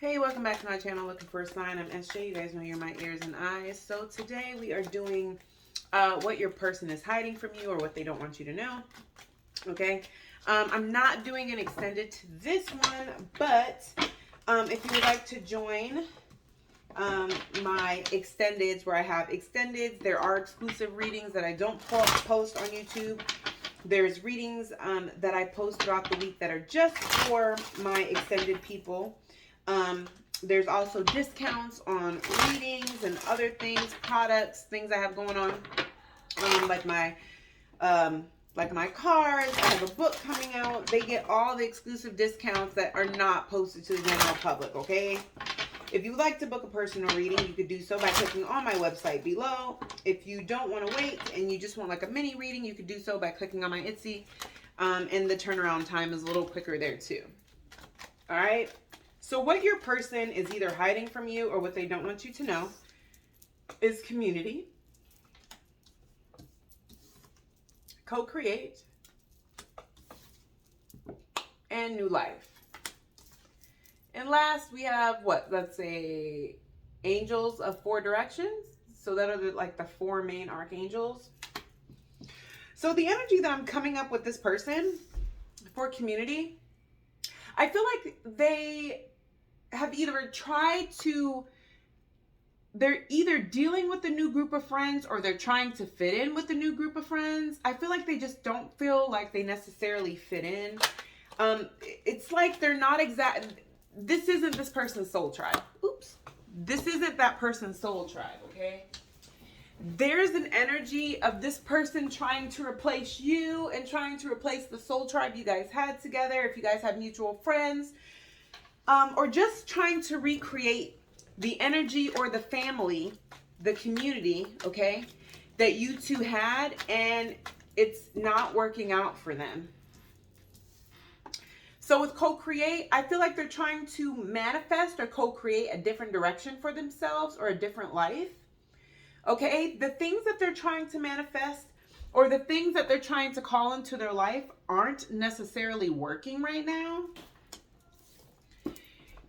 Hey, welcome back to my channel, Looking for a Sign. I'm SJ. You guys know you're my ears and eyes. So today we are doing what your person is hiding from you or what they don't want you to know. Okay. I'm not doing an extended to this one, but if you would like to join my extendeds where I have extendeds, there are exclusive readings that I don't post on YouTube. There's readings that I post throughout the week that are just for my extended people. There's also discounts on readings and other things, products, things I have going on, like my cards. I have a book coming out. They get all the exclusive discounts that are not posted to the general public, okay? If you would like to book a personal reading, you could do so by clicking on my website below. If you don't want to wait and you just want like a mini reading, you could do so by clicking on my Etsy. And the turnaround time is a little quicker there too. All right. So what your person is either hiding from you or what they don't want you to know is community, co-create, and new life. And last we have what? Let's say angels of 4 directions. So that are like the 4 main archangels. So the energy that I'm coming up with this person for community, I feel like they have either they're either dealing with a new group of friends or they're trying to fit in with a new group of friends. I feel like they just don't feel like they necessarily fit in. It's like they're not this isn't this person's soul tribe. Oops. This isn't that person's soul tribe, okay? There's an energy of this person trying to replace you and trying to replace the soul tribe you guys had together, if you guys have mutual friends. Or just trying to recreate the energy or the family, the community, okay, that you two had, and it's not working out for them. So with co-create, I feel like they're trying to manifest or co-create a different direction for themselves or a different life. Okay, the things that they're trying to manifest or the things that they're trying to call into their life aren't necessarily working right now.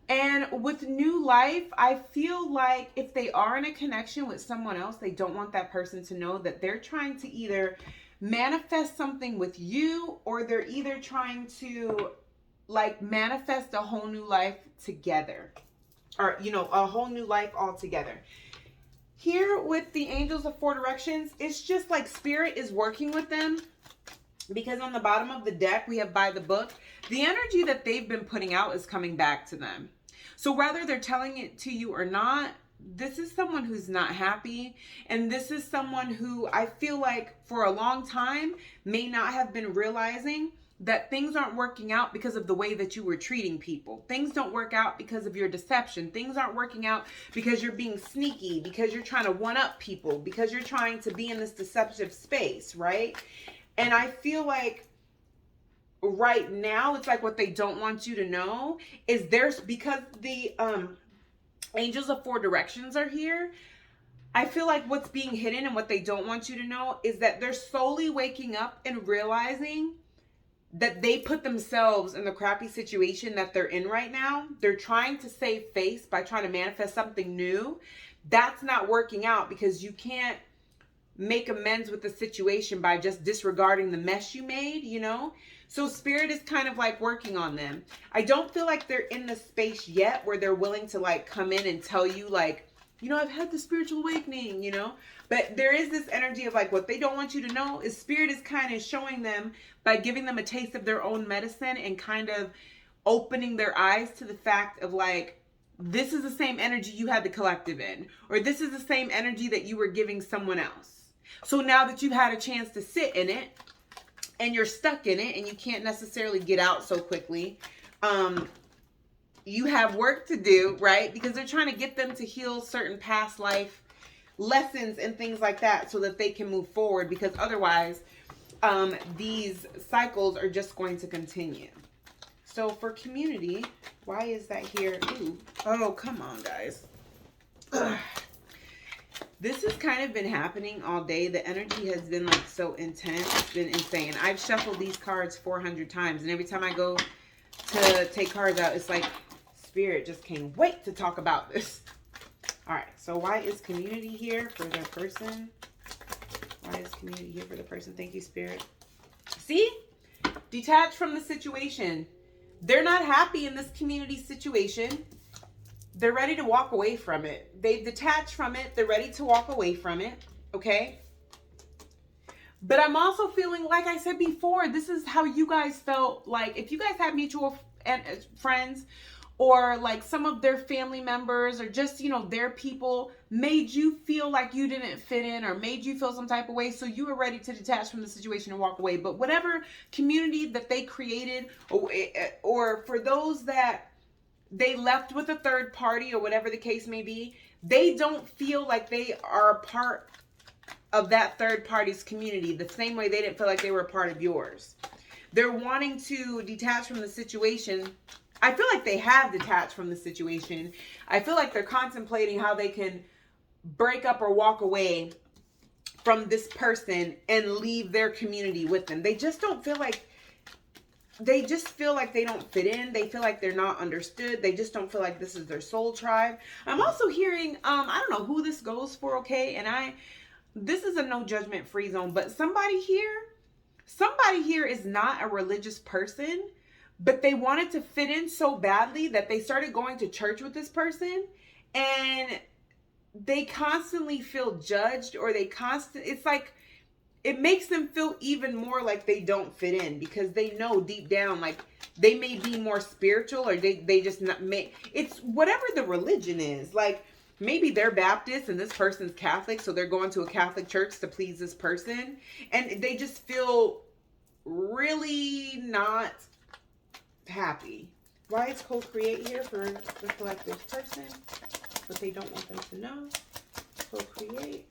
And with new life, I feel like if they are in a connection with someone else, they don't want that person to know that they're trying to either manifest something with you or they're either trying to like manifest a whole new life together, or, you know, a whole new life altogether. Here with the angels of 4 directions, it's just like spirit is working with them, because on the bottom of the deck, we have by the book. The energy that they've been putting out is coming back to them. So whether they're telling it to you or not, this is someone who's not happy. And this is someone who I feel like for a long time may not have been realizing that things aren't working out because of the way that you were treating people. Things don't work out because of your deception. Things aren't working out because you're being sneaky, because you're trying to one-up people, because you're trying to be in this deceptive space, right? And I feel like right now, it's like what they don't want you to know is because the angels of 4 directions are here. I feel like what's being hidden and what they don't want you to know is that they're slowly waking up and realizing that they put themselves in the crappy situation that they're in right now. They're trying to save face by trying to manifest something new. That's not working out because you can't make amends with the situation by just disregarding the mess you made, you know? So spirit is kind of like working on them. I don't feel like they're in the space yet where they're willing to like come in and tell you like, you know, I've had the spiritual awakening, you know? But there is this energy of like what they don't want you to know is spirit is kind of showing them by giving them a taste of their own medicine and kind of opening their eyes to the fact of like, this is the same energy you had the collective in, or this is the same energy that you were giving someone else. So now that you've had a chance to sit in it and you're stuck in it and you can't necessarily get out so quickly, you have work to do, right? Because they're trying to get them to heal certain past life lessons and things like that so that they can move forward, because otherwise these cycles are just going to continue. So for community, why is that here? Ooh. Oh, come on, guys. Ugh. This has kind of been happening all day. The energy has been like so intense. It's been insane. I've shuffled these cards 400 times. And every time I go to take cards out, it's like Spirit just can't wait to talk about this. All right, so why is community here for the person? Why is community here for the person? Thank you, Spirit. See? Detach from the situation. They're not happy in this community situation. They're ready to walk away from it. They've detached from it. They're ready to walk away from it. Okay? But I'm also feeling, like I said before, this is how you guys felt. Like, if you guys have mutual friends, or like some of their family members, or just, you know, their people made you feel like you didn't fit in, or made you feel some type of way, so you were ready to detach from the situation and walk away. But whatever community that they created, or for those that they left with a third party, or whatever the case may be, they don't feel like they are a part of that third party's community the same way they didn't feel like they were a part of yours. They're wanting to detach from the situation. I feel like they have detached from the situation. I feel like they're contemplating how they can break up or walk away from this person and leave their community with them. They just don't feel like, they just feel like they don't fit in. They feel like they're not understood. They just don't feel like this is their soul tribe. I'm also hearing, I don't know who this goes for, okay? And this is a no judgment free zone, but somebody here is not a religious person, but they wanted to fit in so badly that they started going to church with this person, and they constantly feel judged, or it's like, it makes them feel even more like they don't fit in, because they know deep down, like, they may be more spiritual, or they just not it's whatever the religion is. Like, maybe they're Baptist and this person's Catholic, so they're going to a Catholic church to please this person, and they just feel really not happy. Why is co-create here for the collective person? But they don't want them to know. Co-create.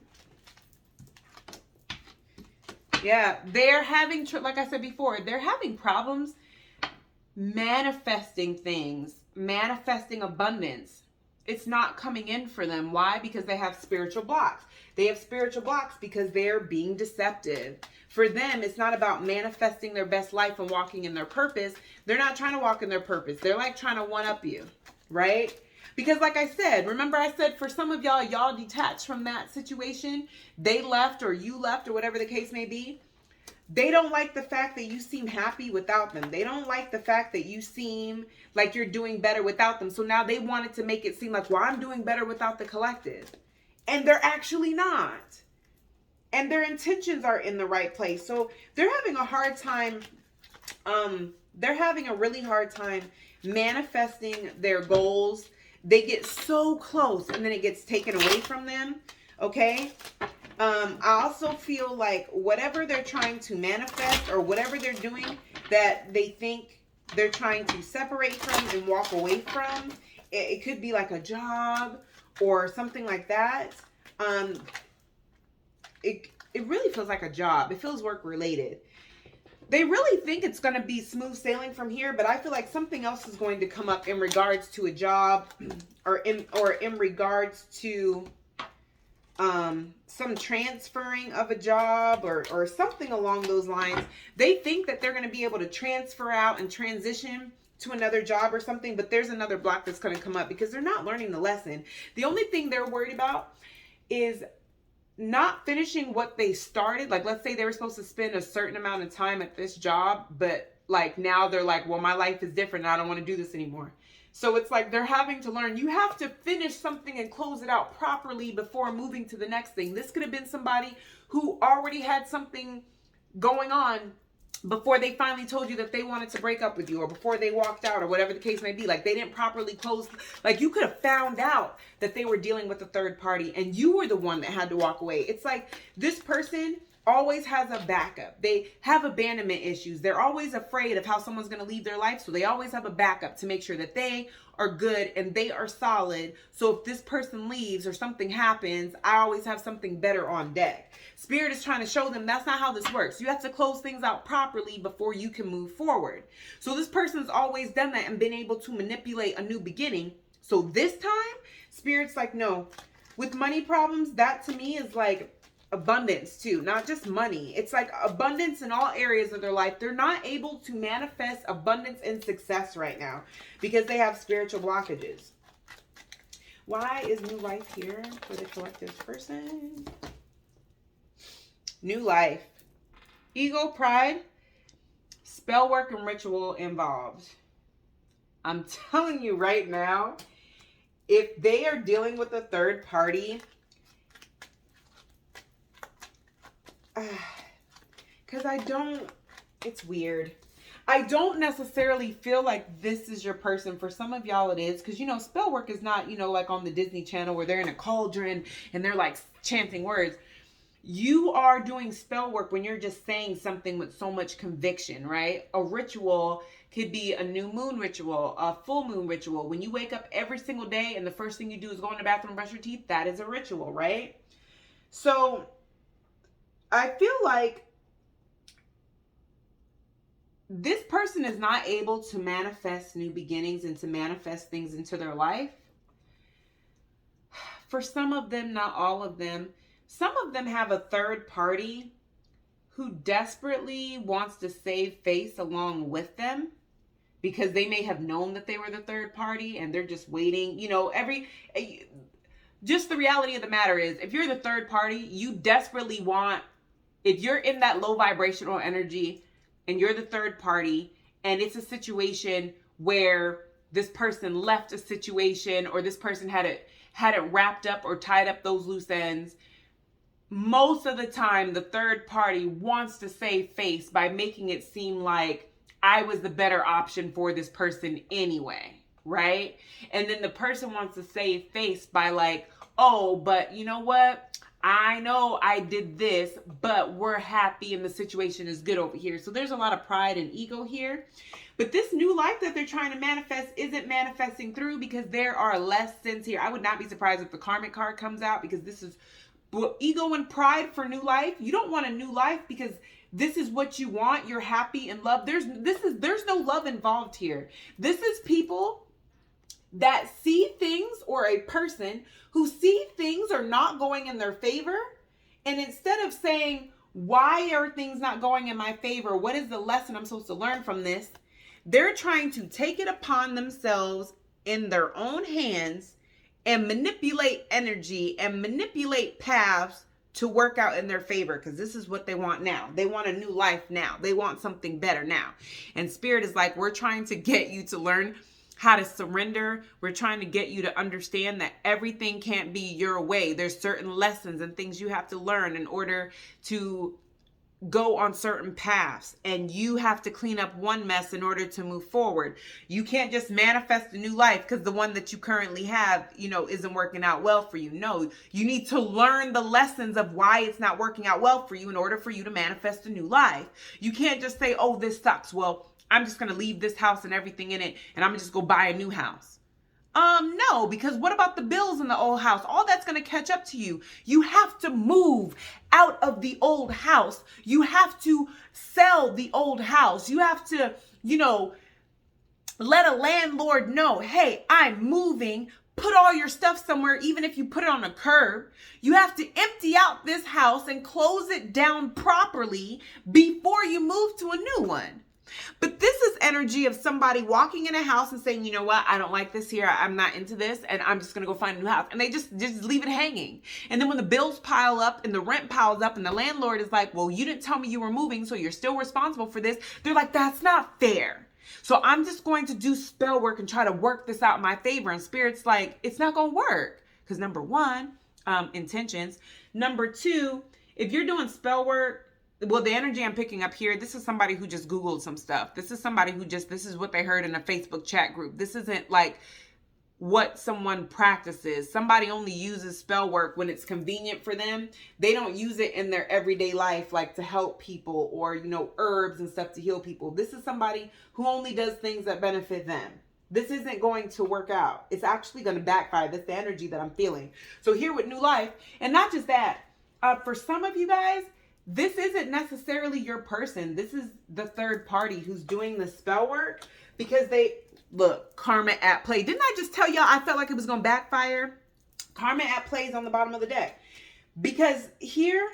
Yeah, they're having, like I said before, they're having problems manifesting things, manifesting abundance. It's not coming in for them. Why? Because they have spiritual blocks. They have spiritual blocks because they're being deceptive. For them, it's not about manifesting their best life and walking in their purpose. They're not trying to walk in their purpose. They're like trying to one-up you, right? Because like I said, remember I said for some of y'all detached from that situation. They left, or you left, or whatever the case may be. They don't like the fact that you seem happy without them. They don't like the fact that you seem like you're doing better without them. So now they wanted to make it seem like, well, I'm doing better without the collective. And they're actually not. And their intentions are in the right place. So they're having a hard time, they're having a really hard time manifesting their goals. They get so close and then it gets taken away from them. Okay? I also feel like whatever they're trying to manifest, or whatever they're doing that they think they're trying to separate from and walk away from, it could be like a job or something like that. It really feels like a job. It feels work related. They really think it's going to be smooth sailing from here, but I feel like something else is going to come up in regards to a job, or in regards to some transferring of a job, or something along those lines. They think that they're going to be able to transfer out and transition to another job or something, but there's another block that's going to come up because they're not learning the lesson. The only thing they're worried about is not finishing what they started. Like, let's say they were supposed to spend a certain amount of time at this job, but like now they're like, well, my life is different. I don't want to do this anymore. So it's like they're having to learn. You have to finish something and close it out properly before moving to the next thing. This could have been somebody who already had something going on before they finally told you that they wanted to break up with you, or before they walked out, or whatever the case may be. Like, they didn't properly close. Like, you could have found out that they were dealing with a third party and you were the one that had to walk away. It's like this person always has a backup. They have abandonment issues. They're always afraid of how someone's going to leave their life. So they always have a backup to make sure that they are good and they are solid. So if this person leaves or something happens, I always have something better on deck. Spirit is trying to show them that's not how this works. You have to close things out properly before you can move forward. So this person's always done that and been able to manipulate a new beginning. So this time, Spirit's like, no. With money problems, that to me is like, abundance too, not just money. It's like abundance in all areas of their life. They're not able to manifest abundance and success right now because they have spiritual blockages. Why is new life here for the collective person? New life. Ego, pride, spell work, and ritual involved. I'm telling you right now, if they are dealing with a third party, because it's weird. I don't necessarily feel like this is your person. For some of y'all it is, because, you know, spell work is not, you know, like on the Disney Channel where they're in a cauldron and they're like chanting words. You are doing spell work when you're just saying something with so much conviction, right? A ritual could be a new moon ritual, a full moon ritual. When you wake up every single day and the first thing you do is go in the bathroom and brush your teeth, that is a ritual, right? So I feel like this person is not able to manifest new beginnings and to manifest things into their life. For some of them, not all of them. Some of them have a third party who desperately wants to save face along with them because they may have known that they were the third party and they're just waiting. You know, just the reality of the matter is, if you're the third party, you desperately want, if you're in that low vibrational energy and you're the third party and it's a situation where this person left a situation or this person hadn't wrapped up or tied up those loose ends, most of the time the third party wants to save face by making it seem like I was the better option for this person anyway, right? And then the person wants to save face by like, oh, but you know what? I know I did this, but we're happy and the situation is good over here. So there's a lot of pride and ego here. But this new life that they're trying to manifest isn't manifesting through because there are less sins here. I would not be surprised if the karmic card comes out because this is ego and pride for new life. You don't want a new life because this is what you want. You're happy and love. There's no love involved here. This is people that see things, or a person who see things are not going in their favor. And instead of saying, why are things not going in my favor? What is the lesson I'm supposed to learn from this? They're trying to take it upon themselves in their own hands and manipulate energy and manipulate paths to work out in their favor, because this is what they want now. They want a new life now. They want something better now. And Spirit is like, we're trying to get you to learn how to surrender. We're trying to get you to understand that everything can't be your way. There's certain lessons and things you have to learn in order to go on certain paths, and you have to clean up one mess in order to move forward. You can't just manifest a new life because the one that you currently have, isn't working out well for you. No, you need to learn the lessons of why it's not working out well for you in order for you to manifest a new life. You can't just say, oh, this sucks. Well, I'm just going to leave this house and everything in it, and I'm going to just go buy a new house. No, because what about the bills in the old house? All that's going to catch up to you. You have to move out of the old house. You have to sell the old house. You have to, let a landlord know, hey, I'm moving. Put all your stuff somewhere, even if you put it on a curb. You have to empty out this house and close it down properly before you move to a new one. But this is energy of somebody walking in a house and saying, you know what, I don't like this here. I'm not into this. And I'm just going to go find a new house. And they just leave it hanging. And then when the bills pile up and the rent piles up and the landlord is like, well, you didn't tell me you were moving, so you're still responsible for this. They're like, that's not fair. So I'm just going to do spell work and try to work this out in my favor. And Spirit's like, it's not going to work. Because number one, intentions. Number two, if you're doing spell work, well, the energy I'm picking up here, this is somebody who just Googled some stuff. This is somebody who this is what they heard in a Facebook chat group. This isn't like what someone practices. Somebody only uses spell work when it's convenient for them. They don't use it in their everyday life, like to help people or, herbs and stuff to heal people. This is somebody who only does things that benefit them. This isn't going to work out. It's actually going to backfire. That's the energy that I'm feeling. So here with new life, and not just that, for some of you guys, this isn't necessarily your person. This is the third party who's doing the spell work because look, karma at play. Didn't I just tell y'all I felt like it was going to backfire? Karma at play is on the bottom of the deck. Because here,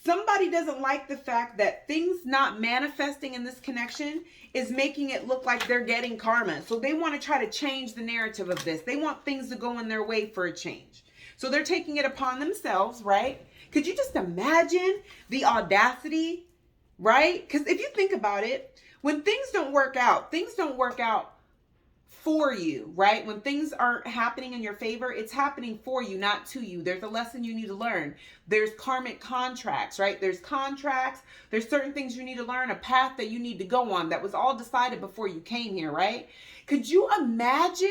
Somebody doesn't like the fact that things not manifesting in this connection is making it look like they're getting karma. So they want to try to change the narrative of this. They want things to go in their way for a change. So they're taking it upon themselves, right? Could you just imagine the audacity, right? Because if you think about it, when things don't work out for you, right? When things aren't happening in your favor, it's happening for you, not to you. There's a lesson you need to learn. There's karmic contracts, right? There's contracts. There's certain things you need to learn, a path that you need to go on that was all decided before you came here, right? Could you imagine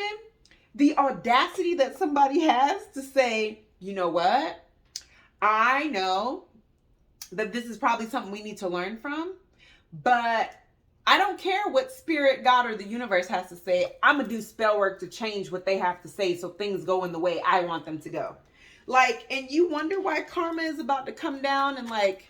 the audacity that somebody has to say, you know what? I know that this is probably something we need to learn from, but I don't care what spirit, God, or the universe has to say. I'm going to do spell work to change what they have to say so things go in the way I want them to go. Like, and you wonder why karma is about to come down and like,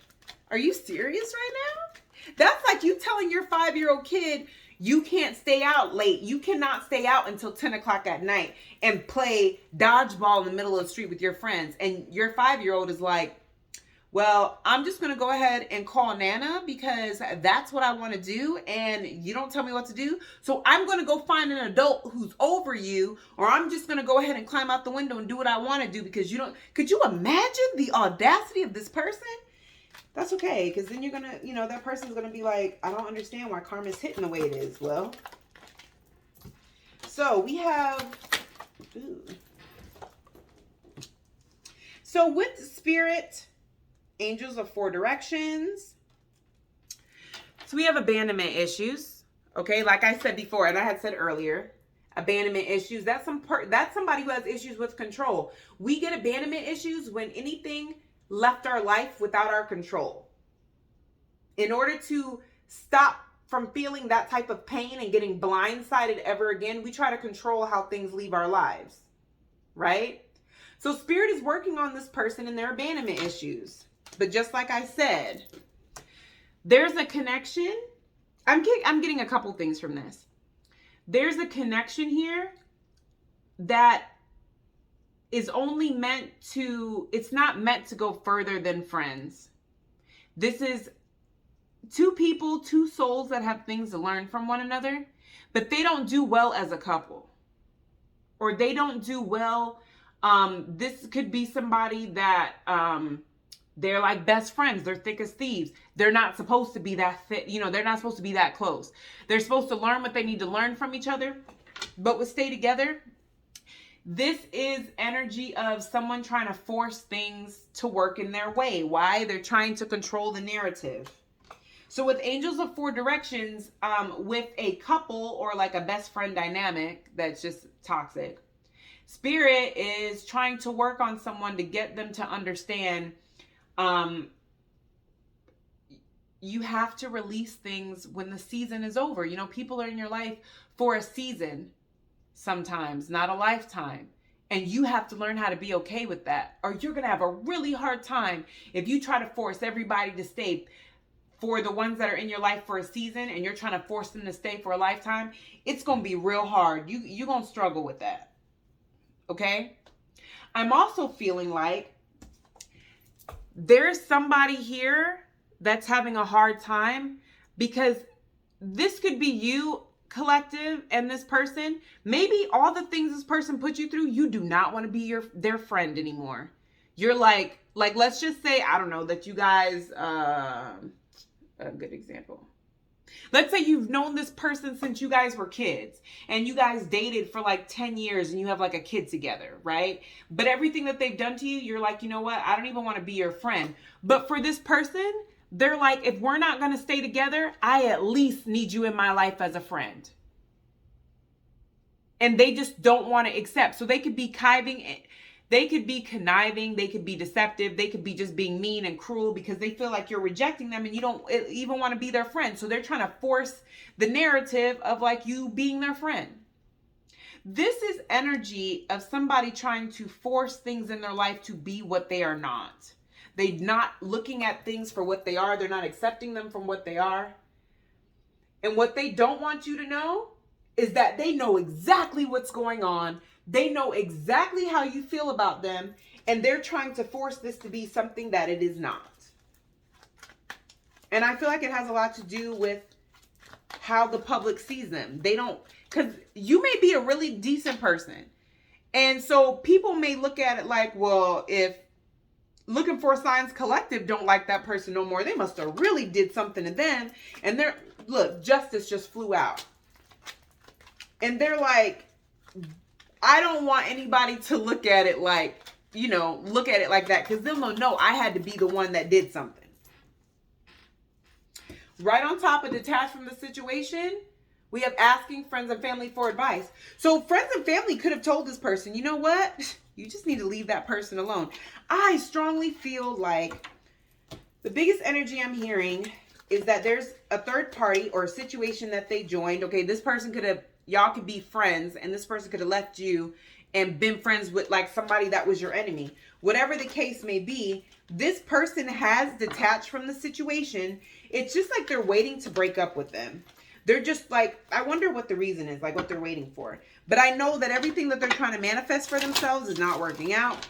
are you serious right now? That's like you telling your 5-year-old kid, you can't stay out late. You cannot stay out until 10 o'clock at night and play dodgeball in the middle of the street with your friends. And your 5-year-old is like, well, I'm just going to go ahead and call Nana because that's what I want to do. And you don't tell me what to do. So I'm going to go find an adult who's over you, or I'm just going to go ahead and climb out the window and do what I want to do because you don't. Could you imagine the audacity of this person? That's okay. Because then you're going to, that person's going to be like, I don't understand why karma's hitting the way it is. Well, so we have, so with spirit, angels of 4 directions. So we have abandonment issues. Okay, like I said before, and I had said earlier, abandonment issues. That's somebody who has issues with control. We get abandonment issues when anything left our life without our control. In order to stop from feeling that type of pain and getting blindsided ever again, we try to control how things leave our lives, right? So spirit is working on this person and their abandonment issues. But just like I said, there's a connection. I'm getting a couple things from this. There's a connection here that is only it's not meant to go further than friends. This is 2 people, 2 souls that have things to learn from one another, but they don't do well as a couple. Or they don't do well. This could be somebody that, they're like best friends. They're thick as thieves. They're not supposed to be that fit. They're not supposed to be that close. They're supposed to learn what they need to learn from each other, but would stay together. This is energy of someone trying to force things to work in their way. Why? They're trying to control the narrative. So with angels of 4 directions, with a couple or like a best friend dynamic that's just toxic, spirit is trying to work on someone to get them to understand you have to release things when the season is over. People are in your life for a season sometimes, not a lifetime. And you have to learn how to be okay with that, or you're going to have a really hard time if you try to force everybody to stay for the ones that are in your life for a season and you're trying to force them to stay for a lifetime. It's going to be real hard. You're going to struggle with that. Okay? I'm also feeling like there's somebody here that's having a hard time because this could be you, collective, and this person. Maybe all the things this person put you through, you do not want to be their friend anymore. You're like let's just say, I don't know, that you guys, a good example. Let's say you've known this person since you guys were kids and you guys dated for like 10 years and you have like a kid together, right? But everything that they've done to you, you're like, you know what? I don't even want to be your friend. But for this person, they're like, if we're not going to stay together, I at least need you in my life as a friend. And they just don't want to accept. So they could be conniving, they could be deceptive, they could be just being mean and cruel because they feel like you're rejecting them and you don't even want to be their friend. So they're trying to force the narrative of like you being their friend. This is energy of somebody trying to force things in their life to be what they are not. They're not looking at things for what they are. They're not accepting them from what they are. And what they don't want you to know is that they know exactly what's going on. They know exactly how you feel about them. And they're trying to force this to be something that it is not. And I feel like it has a lot to do with how the public sees them. They don't, because you may be a really decent person. And so people may look at it like, well, if Looking for Signs Collective don't like that person no more, they must have really did something to them. And they're, look, justice just flew out. And they're like, I don't want anybody to look at it like, look at it like that, because they'll know I had to be the one that did something. Right on top of detached from the situation, we have asking friends and family for advice. So friends and family could have told this person, you know what? You just need to leave that person alone. I strongly feel like the biggest energy I'm hearing is that there's a third party or a situation that they joined. Okay, this person y'all could be friends, and this person could have left you and been friends with like somebody that was your enemy. Whatever the case may be, this person has detached from the situation. It's just like they're waiting to break up with them. They're just like, I wonder what the reason is, like what they're waiting for. But I know that everything that they're trying to manifest for themselves is not working out.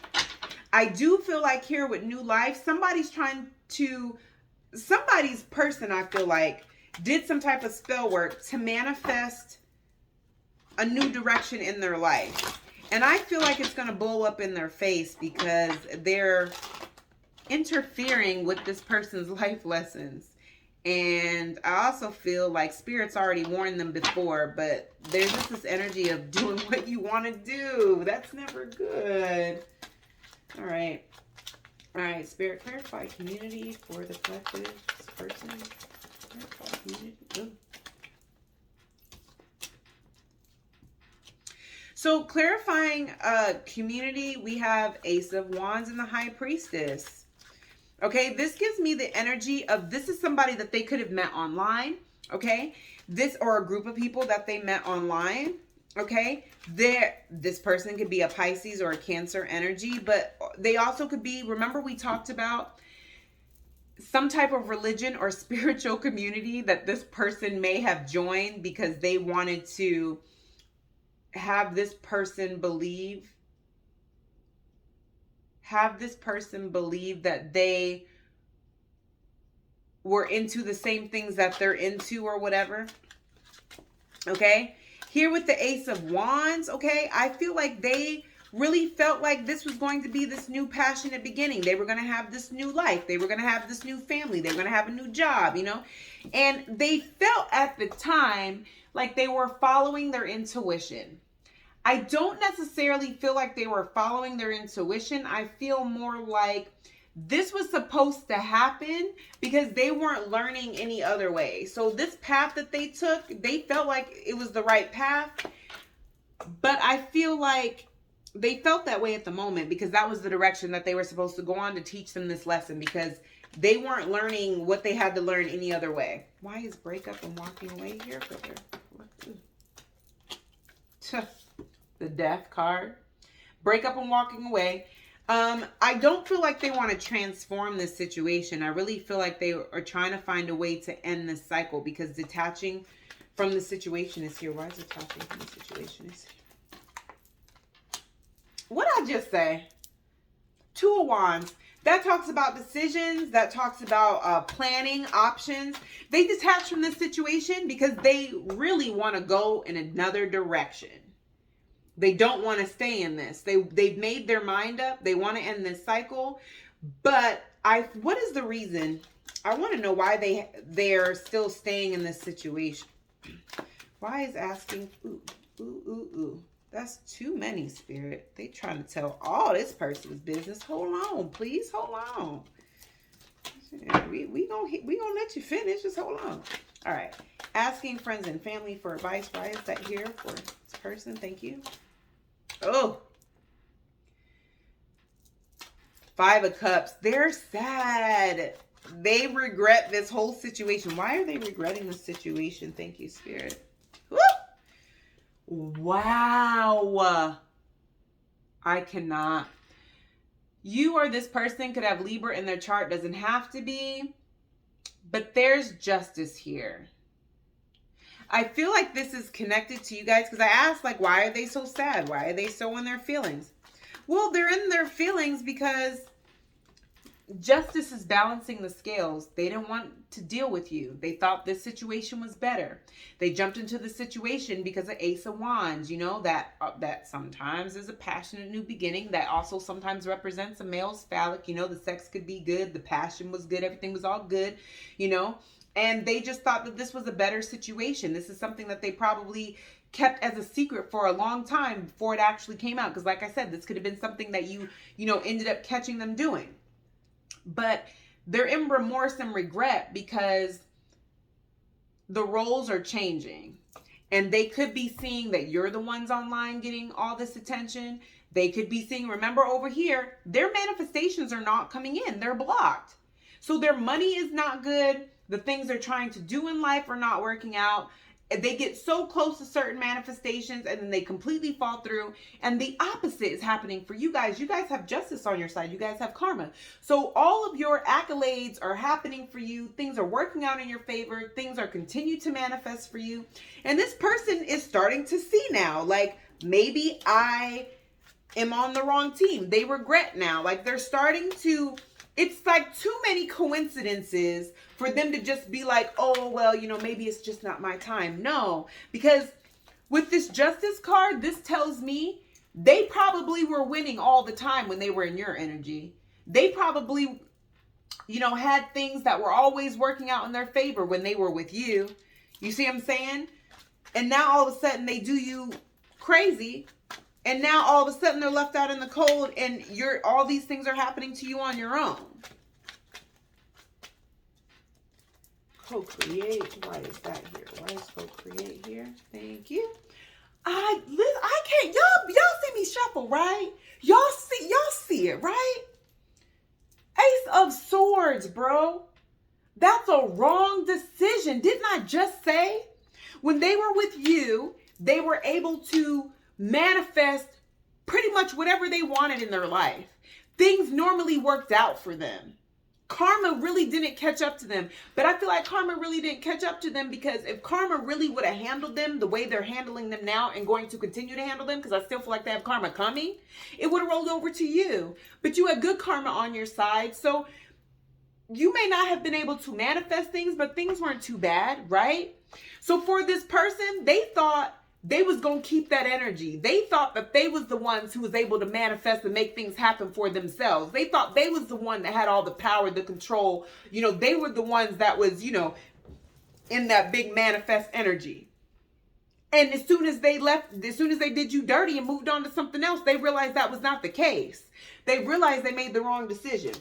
I do feel like here with new life, somebody's person, I feel like, did some type of spell work to manifest a new direction in their life. And I feel like it's going to blow up in their face because they're interfering with this person's life lessons. And I also feel like Spirit's already warned them before, but there's just this energy of doing what you want to do. That's never good. All right. All right, Spirit, clarify community for the collective person. Clarify community. Ooh. So clarifying community, we have Ace of Wands and the High Priestess. Okay, this gives me the energy of this is somebody that they could have met online. Okay, this or a group of people that they met online. Okay, this person could be a Pisces or a Cancer energy, but they also could be, remember we talked about some type of religion or spiritual community that this person may have joined because they wanted to have this person believe that they were into the same things that they're into or whatever. Okay. Here with the Ace of Wands, okay, I feel like they really felt like this was going to be this new passionate beginning. They were going to have this new life. They were going to have this new family. They were going to have a new job, And they felt at the time like they were following their intuition. I don't necessarily feel like they were following their intuition. I feel more like this was supposed to happen because they weren't learning any other way. So this path that they took, they felt like it was the right path. But I feel like they felt that way at the moment because that was the direction that they were supposed to go on to teach them this lesson because they weren't learning what they had to learn any other way. Why is breakup and walking away here for the Death card? Breakup and walking away. I don't feel like they want to transform this situation. I really feel like they are trying to find a way to end this cycle because detaching from the situation is here. Why is detaching from the situation is here? What did I just say? Two of Wands. That talks about decisions. That talks about planning, options. They detach from this situation because they really want to go in another direction. They don't want to stay in this. They've made their mind up. They want to end this cycle. But what is the reason? I want to know why they're still staying in this situation. Why is asking? Ooh. That's too many, Spirit. They trying to tell all this person's business. Hold on, please. Hold on. We gonna let you finish. Just hold on. All right. Asking friends and family for advice. Why is that here for this person? Thank you. Oh. Five of Cups. They're sad. They regret this whole situation. Why are they regretting the situation? Thank you, Spirit. Woo! Wow. I cannot. You or this person could have Libra in their chart. Doesn't have to be. But there's justice here. I feel like this is connected to you guys because I asked, like, why are they so sad? Why are they so in their feelings? Well, they're in their feelings because Justice is balancing the scales. They didn't want to deal with you. They thought this situation was better. They jumped into the situation because of Ace of Wands. You know, that sometimes is a passionate new beginning. That also sometimes represents a male's phallic. You know, the sex could be good. The passion was good. Everything was all good, you know. And they just thought that this was a better situation. This is something that they probably kept as a secret for a long time before it actually came out. Because like I said, this could have been something that you know, ended up catching them doing. But they're in remorse and regret because the roles are changing. And they could be seeing that you're the ones online getting all this attention. They could be seeing, remember over here, their manifestations are not coming in. They're blocked. So their money is not good. The things they're trying to do in life are not working out. They get so close to certain manifestations and then they completely fall through. And the opposite is happening for you guys. You guys have justice on your side. You guys have karma. So all of your accolades are happening for you. Things are working out in your favor. Things are continuing to manifest for you. And this person is starting to see now, like, maybe I am on the wrong team. They regret now. Like, they're starting to, it's like too many coincidences for them to just be like, oh, well, you know, maybe it's just not my time. No, because with this justice card, this tells me they probably were winning all the time when they were in your energy. They probably, you know, had things that were always working out in their favor when they were with you. You see what I'm saying? And now all of a sudden they do you crazy. And now all of a sudden they're left out in the cold and all these things are happening to you on your own. Co-create. Why is that here? Why is co-create here? Thank you. I can't. Y'all see me shuffle, right? Y'all see it, right? Ace of Swords, bro. That's a wrong decision. Didn't I just say when they were with you, they were able to manifest pretty much whatever they wanted in their life. Things normally worked out for them. Karma really didn't catch up to them. But I feel like karma really didn't catch up to them because if karma really would have handled them the way they're handling them now and going to continue to handle them, because I still feel like they have karma coming, it would have rolled over to you. But you had good karma on your side. So you may not have been able to manifest things, but things weren't too bad, right? So for this person, they thought they was going to keep that energy. They thought that they was the ones who was able to manifest and make things happen for themselves. They thought they was the one that had all the power, the control. You know, they were the ones that was, you know, in that big manifest energy. And as soon as they left, as soon as they did you dirty and moved on to something else, they realized that was not the case. They realized they made the wrong decision.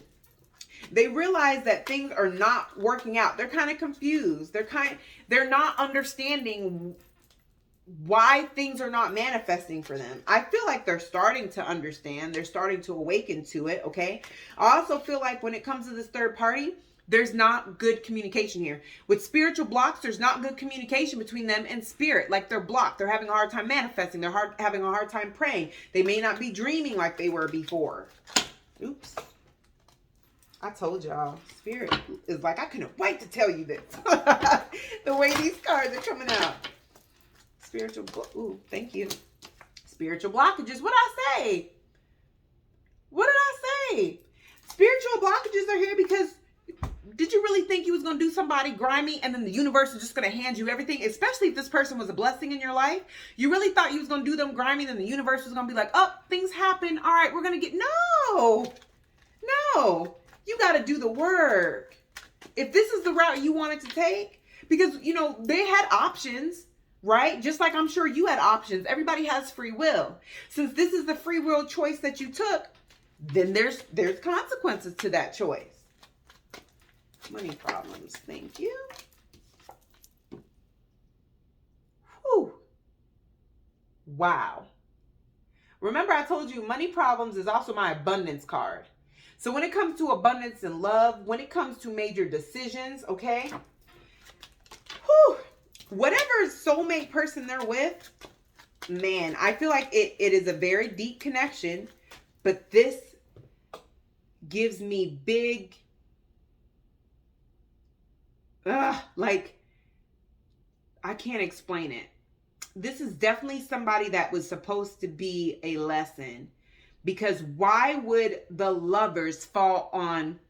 They realize that things are not working out. They're kind of confused. They're not understanding why things are not manifesting for them. I feel like they're starting to understand. They're starting to awaken to it, okay? I also feel like when it comes to this third party, there's not good communication here. With spiritual blocks, there's not good communication between them and spirit. Like they're blocked. They're having a hard time manifesting. They're having a hard time praying. They may not be dreaming like they were before. Oops. I told y'all, spirit is like, I couldn't wait to tell you this. The way these cards are coming out. Spiritual, ooh, thank you. Spiritual blockages. What did I say? What did I say? Spiritual blockages are here because did you really think you was going to do somebody grimy and then the universe is just going to hand you everything? Especially if this person was a blessing in your life. You really thought you was going to do them grimy and then the universe was going to be like, oh, things happen. All right, we're going to get, no. You got to do the work. If this is the route you wanted to take, because, you know, they had options. Right? Just like I'm sure you had options. Everybody has free will. Since this is the free will choice that you took, then there's consequences to that choice. Money problems. Thank you. Whew. Wow. Remember I told you money problems is also my abundance card. So when it comes to abundance and love, when it comes to major decisions, okay? Whew. Whatever soulmate person they're with, man, I feel like it is a very deep connection, but this gives me big, like, I can't explain it. This is definitely somebody that was supposed to be a lesson, because why would the lovers fall on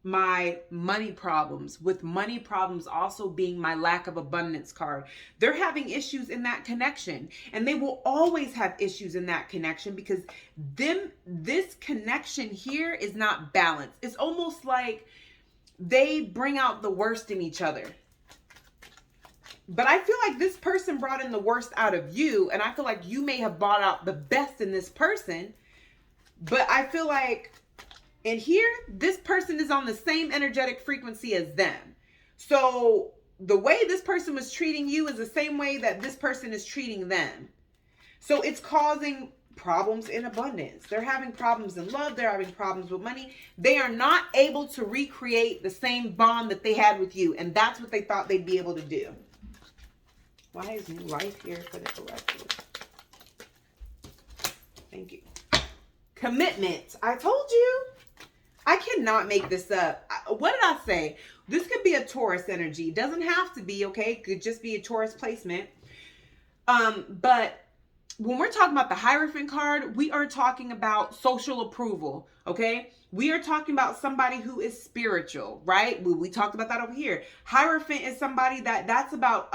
my money problems, with money problems also being my lack of abundance card. They're having issues in that connection, and they will always have issues in that connection because this connection here is not balanced. It's almost like they bring out the worst in each other. But I feel like this person brought in the worst out of you, and I feel like you may have brought out the best in this person. But I feel like in here, this person is on the same energetic frequency as them. So the way this person was treating you is the same way that this person is treating them. So it's causing problems in abundance. They're having problems in love. They're having problems with money. They are not able to recreate the same bond that they had with you. And that's what they thought they'd be able to do. Why is new life here for the collective? Thank you. Commitment. I told you. I cannot make this up. What did I say? This could be a Taurus energy. It doesn't have to be, okay? It could just be a Taurus placement. But when we're talking about the Hierophant card, we are talking about social approval, okay? We are talking about somebody who is spiritual, right? We talked about that over here. Hierophant is somebody that's about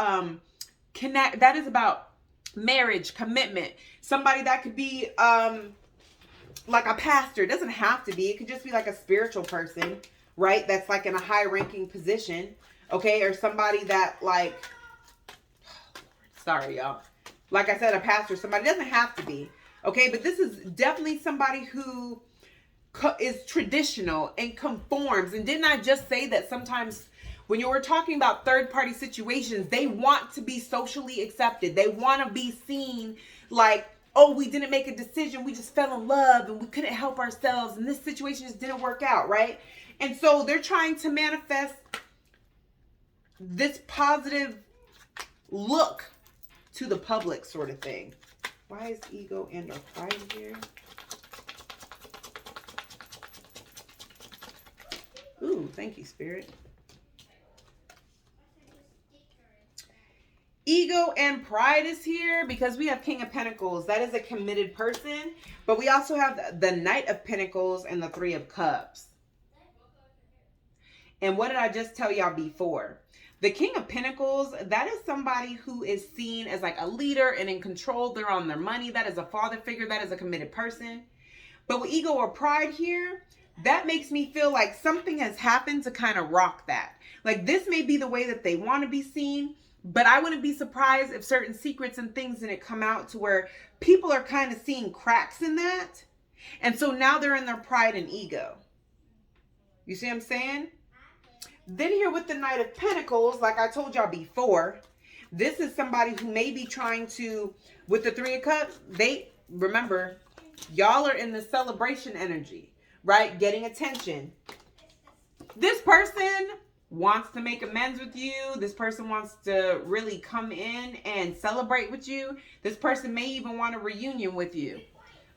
that is about marriage, commitment. Somebody that could be like a pastor. It doesn't have to be. It could just be like a spiritual person, right? That's like in a high ranking position, okay? Or somebody that like, sorry y'all. Like I said, a pastor, somebody. Doesn't have to be, okay? But this is definitely somebody who is traditional and conforms. And didn't I just say that sometimes when you were talking about third party situations, they want to be socially accepted. They want to be seen like, oh, we didn't make a decision. We just fell in love and we couldn't help ourselves. And this situation just didn't work out, right? And so they're trying to manifest this positive look to the public sort of thing. Why is ego and or pride here? Ooh, thank you, Spirit. Ego and pride is here because we have King of Pentacles. That is a committed person. But we also have the Knight of Pentacles and the Three of Cups. And what did I just tell y'all before? The King of Pentacles, that is somebody who is seen as like a leader and in control. They're on their money. That is a father figure. That is a committed person. But with ego or pride here, that makes me feel like something has happened to kind of rock that. Like this may be the way that they want to be seen. But I wouldn't be surprised if certain secrets and things didn't come out to where people are kind of seeing cracks in that. And so now they're in their pride and ego. You see what I'm saying? Then here with the Knight of Pentacles, like I told y'all before, this is somebody who may be trying to, with the Three of Cups, remember, y'all are in the celebration energy, right? Getting attention. This person wants to make amends with you. This person wants to really come in and celebrate with you. This person may even want a reunion with you.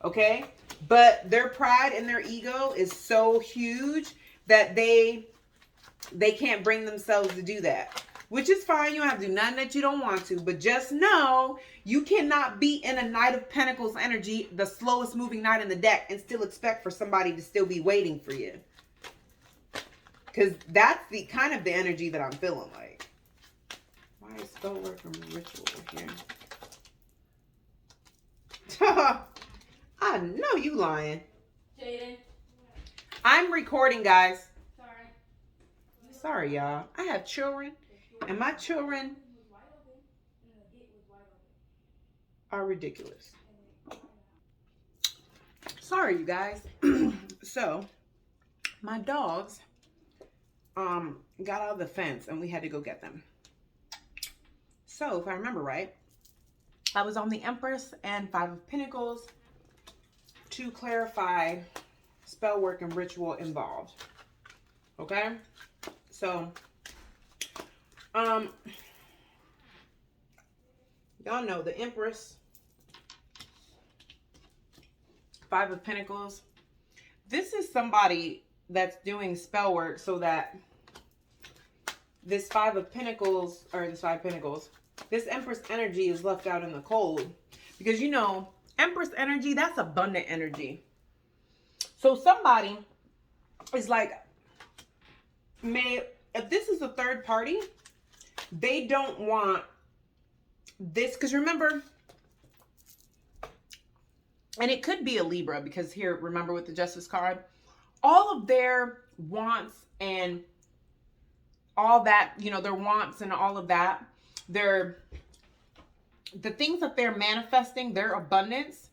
Okay? But their pride and their ego is so huge that they can't bring themselves to do that. Which is fine. You don't have to do nothing that you don't want to. But just know you cannot be in a Knight of Pentacles energy, the slowest moving knight in the deck, and still expect for somebody to still be waiting for you. Because that's the kind of the energy that I'm feeling like. Why is spell work and ritual here? I know you lying. Jaden. I'm recording, guys. Sorry, y'all. I have children. And my children are ridiculous. Sorry, you guys. So, my dogs got out of the fence and we had to go get them. So if I remember right, I was on the Empress and Five of Pentacles to clarify spell work and ritual involved. Okay? So y'all know the Empress, Five of Pentacles. This is somebody that's doing spell work so that this Five of Pentacles, or this Five of Pentacles, this Empress energy is left out in the cold. Because you know, Empress energy, that's abundant energy. So somebody is like, if this is a third party, they don't want this, because remember, and it could be a Libra, because here, remember with the Justice card, all of their wants and all that, you know, their wants and all of that, the things that they're manifesting, their abundance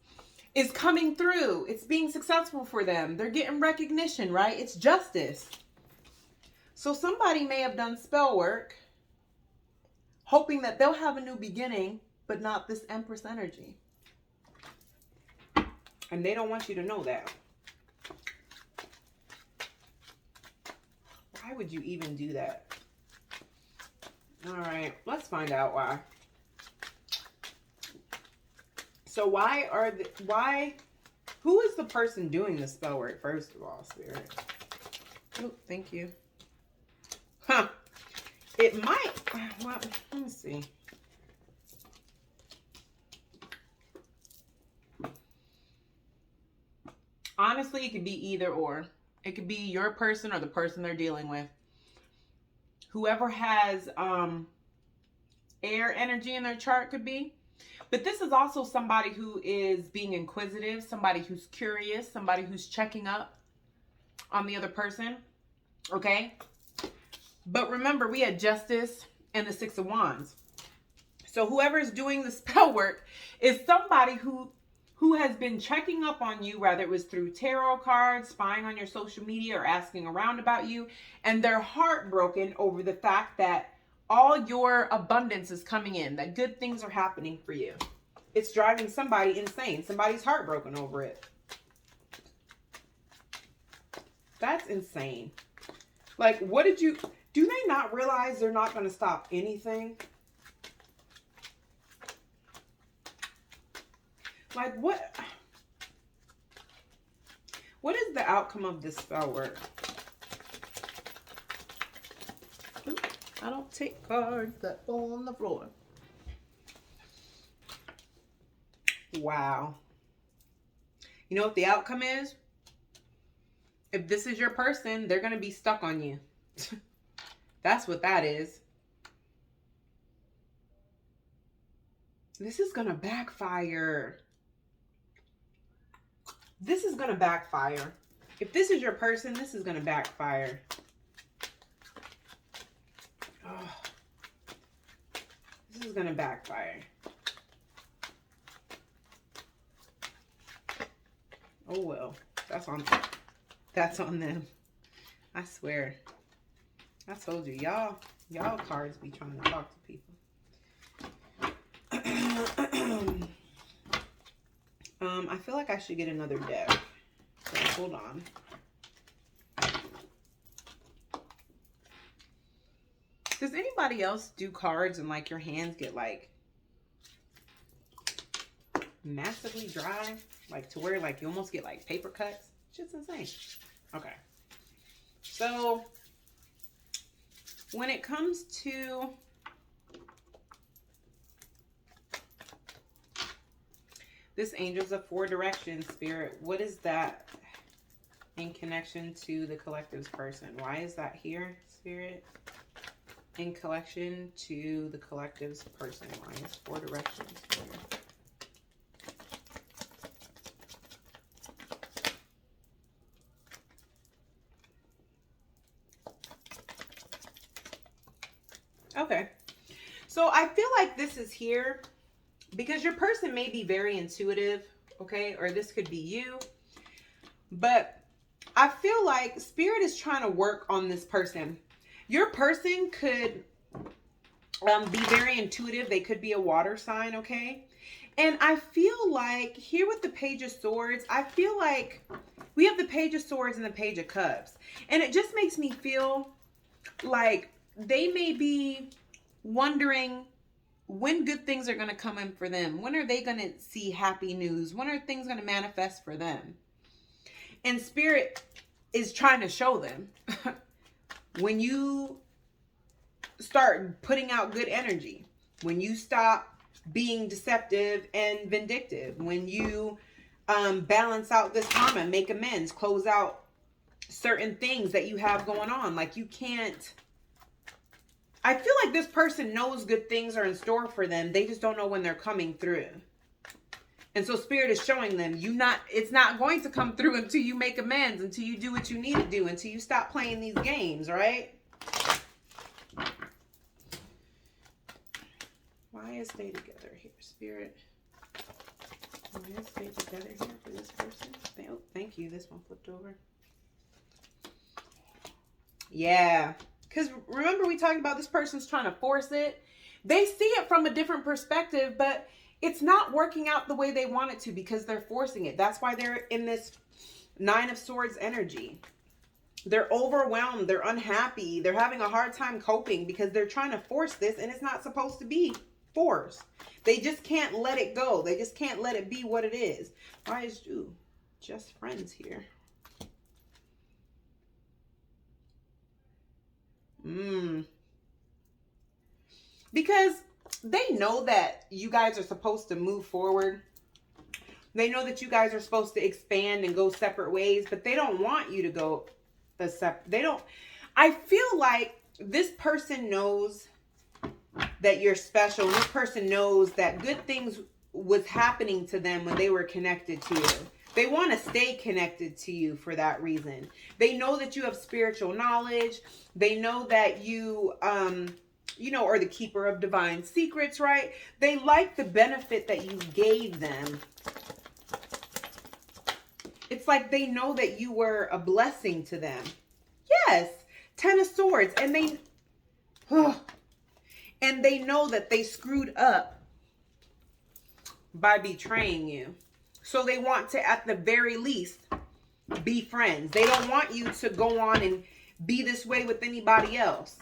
is coming through. It's being successful for them. They're getting recognition, right? It's justice. So somebody may have done spell work hoping that they'll have a new beginning, but not this Empress energy. And they don't want you to know that. Why would you even do that? All right, let's find out why. So who is the person doing the spell work, first of all, Spirit? Oh, thank you. Huh. It might, well, let me see. Honestly, it could be either or. It could be your person or the person they're dealing with. Whoever has air energy in their chart could be. But this is also somebody who is being inquisitive, somebody who's curious, somebody who's checking up on the other person. Okay? But remember, we had Justice and the Six of Wands. So whoever's doing the spell work is somebody who has been checking up on you, whether it was through tarot cards, spying on your social media, or asking around about you. And they're heartbroken over the fact that all your abundance is coming in, that good things are happening for you. It's driving somebody insane. Somebody's heartbroken over it. That's insane. Like, what did you... Do they not realize they're not going to stop anything? Like, what is the outcome of this spell work? Ooh, I don't take cards that fall on the floor. Wow. You know what the outcome is? If this is your person, they're going to be stuck on you. That's what that is. This is going to backfire. This is going to backfire. If this is your person, this is going to backfire. Oh, this is going to backfire. Oh, well, that's on them. I swear. I told you, y'all cards be trying to talk to people. I feel like I should get another deck. So hold on. Does anybody else do cards and like your hands get like massively dry? Like to where like you almost get like paper cuts? It's just insane. Okay. So when it comes to this Angels of Four Directions, Spirit, what is that in connection to the collective's person? Why is that here, Spirit? In connection to the collective's person. Why is Four Directions here? Okay. So I feel like this is here because your person may be very intuitive, okay? Or this could be you. But I feel like Spirit is trying to work on this person. Your person could be very intuitive. They could be a water sign, okay? And I feel like here with the Page of Swords, I feel like we have the Page of Swords and the Page of Cups. And it just makes me feel like they may be wondering when good things are going to come in for them. When are they going to see happy news? When are things going to manifest for them? And Spirit is trying to show them when you start putting out good energy, when you stop being deceptive and vindictive, when you balance out this karma, make amends, close out certain things that you have going on. Like you can't, I feel like this person knows good things are in store for them. They just don't know when they're coming through. And so Spirit is showing them it's not going to come through until you make amends, until you do what you need to do, until you stop playing these games, right? Why is they together here, Spirit? Why is they together here for this person? Oh, thank you. This one flipped over. Yeah. Because remember we talked about this person's trying to force it. They see it from a different perspective, but it's not working out the way they want it to because they're forcing it. That's why they're in this 9 of Swords energy. They're overwhelmed. They're unhappy. They're having a hard time coping because they're trying to force this and it's not supposed to be forced. They just can't let it go. They just can't let it be what it is. Why is just friends here? Because they know that you guys are supposed to move forward. They know that you guys are supposed to expand and go separate ways, but they don't want you to go I feel like this person knows that you're special. And this person knows that good things was happening to them when they were connected to you. They want to stay connected to you for that reason. They know that you have spiritual knowledge. They know that you, are the keeper of divine secrets, right? They like the benefit that you gave them. It's like they know that you were a blessing to them. Yes, 10 of Swords. And they know that they screwed up by betraying you. So they want to, at the very least, be friends. They don't want you to go on and be this way with anybody else.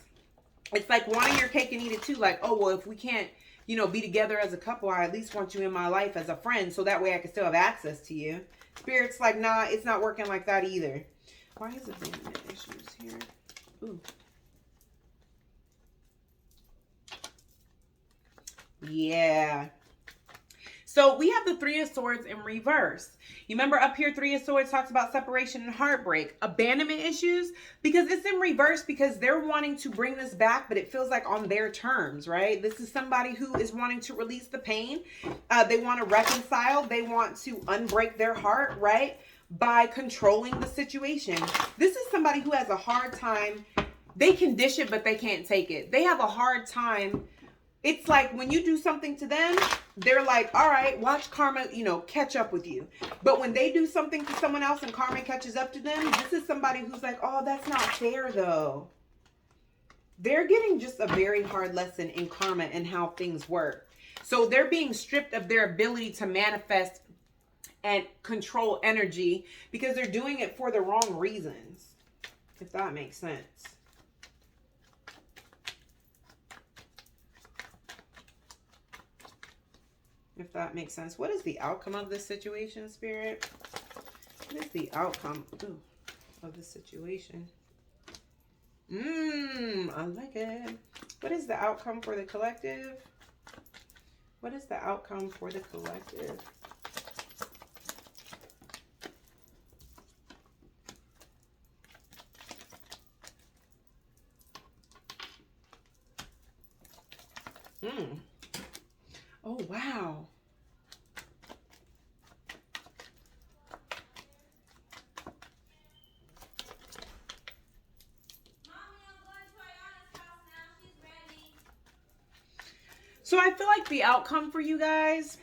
It's like wanting your cake and eat it too. Like, oh, well, if we can't, be together as a couple, I at least want you in my life as a friend. So that way I can still have access to you. Spirit's like, nah, it's not working like that either. Why is abandonment issues here? Ooh. Yeah. So we have the 3 of Swords in reverse. You remember up here, 3 of Swords talks about separation and heartbreak, abandonment issues, because it's in reverse because they're wanting to bring this back, but it feels like on their terms, right? This is somebody who is wanting to release the pain. They want to reconcile. They want to unbreak their heart, right? By controlling the situation. This is somebody who has a hard time. They can dish it, but they can't take it. They have a hard time. It's like when you do something to them, they're like, all right, watch karma, catch up with you. But when they do something to someone else and karma catches up to them, this is somebody who's like, oh, that's not fair though. They're getting just a very hard lesson in karma and how things work. So they're being stripped of their ability to manifest and control energy because they're doing it for the wrong reasons, if that makes sense. If that makes sense. What is the outcome of this situation, Spirit? What is the outcome of this situation? I like it. What is the outcome for the collective? What is the outcome for the collective? Oh, wow. So I feel like the outcome for you guys,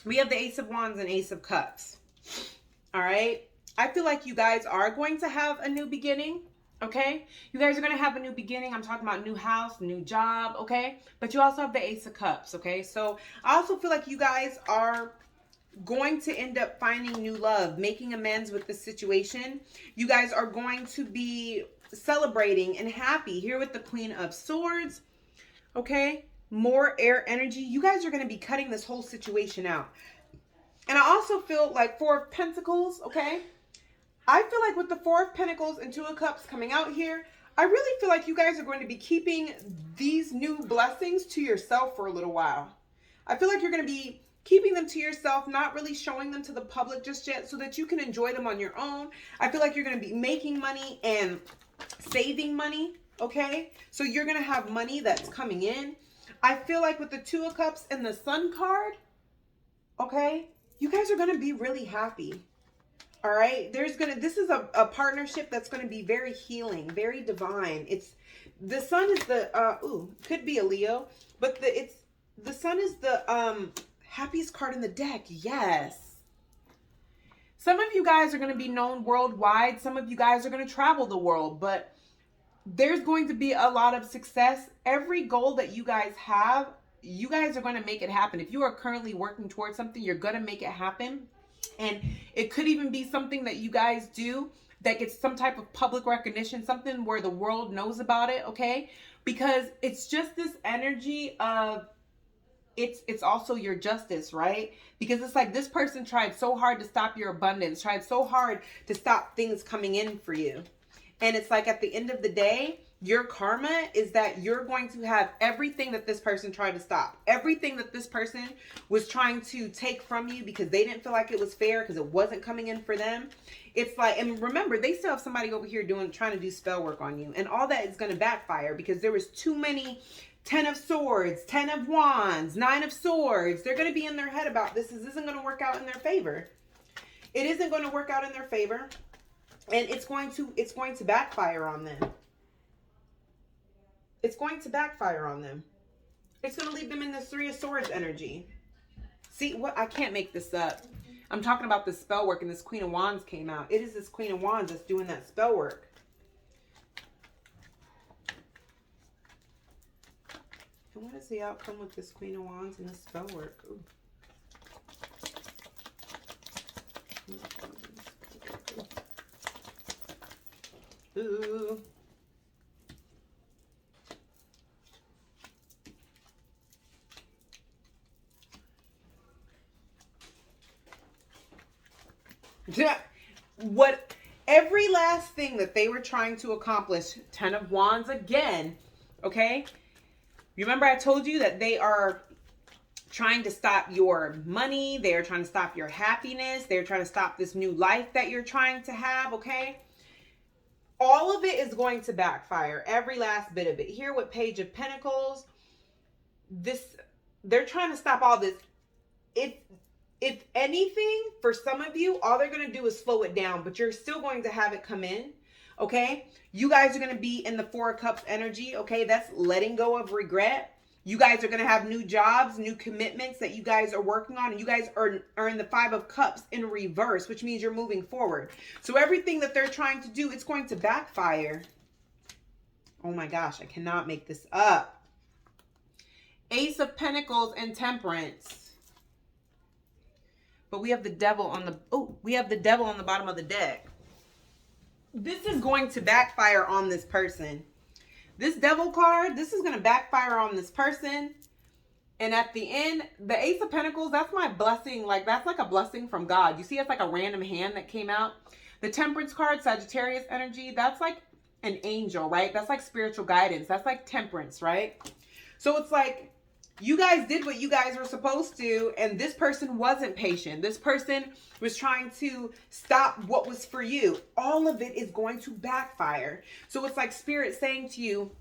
we have the Ace of Wands and Ace of Cups. All right. I feel like you guys are going to have a new beginning. Okay. You guys are going to have a new beginning. I'm talking about new house, new job. Okay. But you also have the Ace of Cups. Okay. So I also feel like you guys are going to end up finding new love, making amends with the situation. You guys are going to be celebrating and happy here with the Queen of Swords. Okay. More air energy. You guys are going to be cutting this whole situation out. And I also feel like 4 of Pentacles. Okay. I feel like with the 4 of Pentacles and 2 of Cups coming out here, I really feel like you guys are going to be keeping these new blessings to yourself for a little while. I feel like you're going to be keeping them to yourself, not really showing them to the public just yet so that you can enjoy them on your own. I feel like you're going to be making money and saving money, okay? So you're going to have money that's coming in. I feel like with the Two of Cups and the Sun card, okay, you guys are going to be really happy. All right, this is a partnership that's going to be very healing, very divine. The Sun is could be a Leo, but the Sun is the happiest card in the deck. Yes. Some of you guys are going to be known worldwide. Some of you guys are going to travel the world, but there's going to be a lot of success. Every goal that you guys have, you guys are going to make it happen. If you are currently working towards something, you're going to make it happen. And it could even be something that you guys do that gets some type of public recognition, something where the world knows about it, okay? Because it's just this energy of it's also your justice, right? Because it's like this person tried so hard to stop your abundance, tried so hard to stop things coming in for you. And it's like at the end of the day, your karma is that you're going to have everything that this person tried to stop. Everything that this person was trying to take from you because they didn't feel like it was fair, because it wasn't coming in for them. It's like, and remember, they still have somebody over here trying to do spell work on you. And all that is going to backfire because there was too many 10 of Swords, 10 of Wands, 9 of Swords. They're going to be in their head about this. This isn't going to work out in their favor. It isn't going to work out in their favor. And it's going to backfire on them. It's going to backfire on them. It's going to leave them in this 3 of Swords energy. See, what? I can't make this up. I'm talking about the spell work, and this Queen of Wands came out. It is this Queen of Wands that's doing that spell work. And what is the outcome with this Queen of Wands and this spell work? Ooh. Ooh. What every last thing that they were trying to accomplish, 10 of Wands again, okay? Remember I told you that they are trying to stop your money, they're trying to stop your happiness, they're trying to stop this new life that you're trying to have, okay? All of it is going to backfire, every last bit of it. Here with Page of Pentacles, they're trying to stop all this. If anything, for some of you, all they're going to do is slow it down, but you're still going to have it come in, okay? You guys are going to be in the 4 of Cups energy, okay? That's letting go of regret. You guys are going to have new jobs, new commitments that you guys are working on, and you guys are in the 5 of Cups in reverse, which means you're moving forward. So everything that they're trying to do, it's going to backfire. Oh my gosh, I cannot make this up. Ace of Pentacles and Temperance. But we have the Devil on the bottom of the deck. This is going to backfire on this person. This Devil card, this is going to backfire on this person. And at the end, the Ace of Pentacles, that's my blessing. Like, that's like a blessing from God. You see, it's like a random hand that came out. The Temperance card, Sagittarius energy, that's like an angel, right? That's like spiritual guidance. That's like temperance, right? So it's like, you guys did what you guys were supposed to, and this person wasn't patient. This person was trying to stop what was for you. All of it is going to backfire. So it's like Spirit saying to you,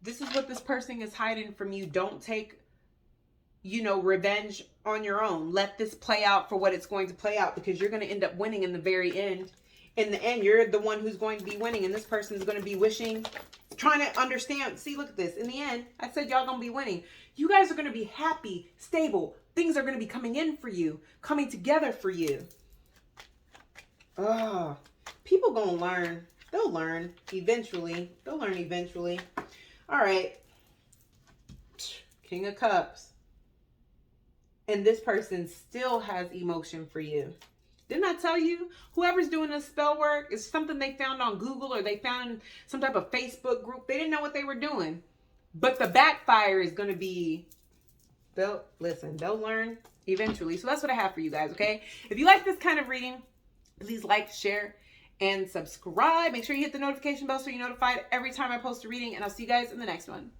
this is what this person is hiding from you. Don't take, revenge on your own. Let this play out for what it's going to play out, because you're going to end up winning in the very end. In the end, you're the one who's going to be winning, and this person's going to be trying to understand. See, look at this. In the end, I said y'all gonna be winning. You guys are gonna be happy, stable. Things are gonna be coming in for you, coming together for you. People gonna learn. They'll learn eventually. They'll learn eventually. All right. King of Cups. And this person still has emotion for you. Didn't I tell you? Whoever's doing this spell work is something they found on Google, or they found in some type of Facebook group. They didn't know what they were doing. But the backfire is going to be, they'll learn eventually. So that's what I have for you guys, okay? If you like this kind of reading, please like, share, and subscribe. Make sure you hit the notification bell so you're notified every time I post a reading. And I'll see you guys in the next one.